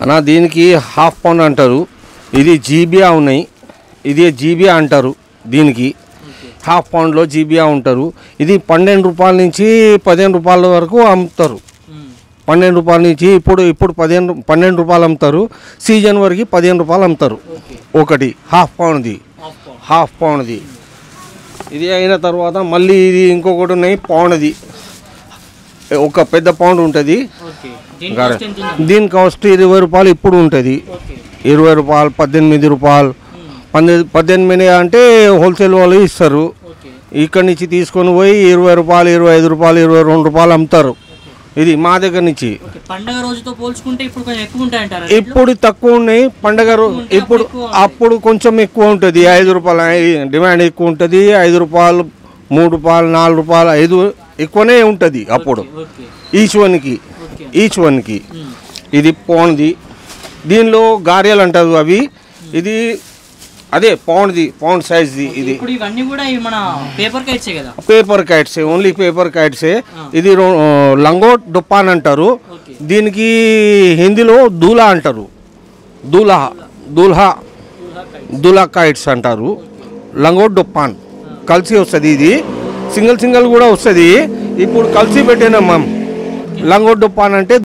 అన్న దీనికి half pound అంటారు, ఇది జీబియా ఉన్నాయి, ఇది జీబియా అంటారు. దీనికి హాఫ్ పౌండ్లో జీబియా ఉంటారు. ఇది 12 రూపాయల నుంచి 15 రూపాయల వరకు అమ్ముతారు. 12 రూపాయల నుంచి ఇప్పుడు 12 రూపాయలు అమ్ముతారు. సీజన్ వరకు 15 రూపాయలు అమ్ముతారు. ఒకటి హాఫ్ పౌండ్ది. ఇది అయిన తర్వాత మళ్ళీ ఇది ఇంకొకటి ఉన్నాయి పౌండ్ది. ఒక పెద్ద పౌండ్ ఉంటుంది. దీని కాస్ట్ 20 రూపాయలు ఇప్పుడు ఉంటుంది. 20 రూపాయలు, 18 రూపాయలు. 18 అంటే హోల్సేల్ వాళ్ళు ఇస్తారు. ఇక్కడి నుంచి తీసుకొని పోయి 20 రూపాయలు, 25 రూపాయలు, 22 రూపాయలు అమ్ముతారు. ఇది మా దగ్గర నుంచి. పండగ రోజుతో పోల్చుకుంటే ఇప్పుడు కొంచెం ఎక్కువ ఉంటాయంటారా? ఇప్పుడు తక్కువ ఉన్నాయి. పండగ ఇప్పుడు అప్పుడు కొంచెం ఎక్కువ ఉంటుంది. 5 రూపాయలు డిమాండ్ ఎక్కువ ఉంటుంది. 5 రూపాయలు, 3 రూపాయలు, 4 రూపాయలు, 5 ఎక్కువనే ఉంటుంది అప్పుడు. ఈచ్ వన్కి ఇది పౌండ్ది. దీనిలో గారెలు అంటారు అవి. ఇది అదే పౌండ్ సైజ్ది. ఇది ఇవన్నీ కూడా మన పేపర్ కైట్సే కదా? పేపర్ కైట్సే, ఓన్లీ పేపర్ కైట్సే. ఇది లంగోట్ డుప్పాన్ అంటారు. దీనికి హిందీలో దూలా అంటారు. దూలా కైట్స్ అంటారు. లంగోట్ డుప్పాన్ కలిసి వస్తుంది. ఇది సింగిల్ కూడా వస్తుంది. ఇప్పుడు కలిసి పెట్టినాం మనం. లంగోట్ డుప్పాన్ అంటే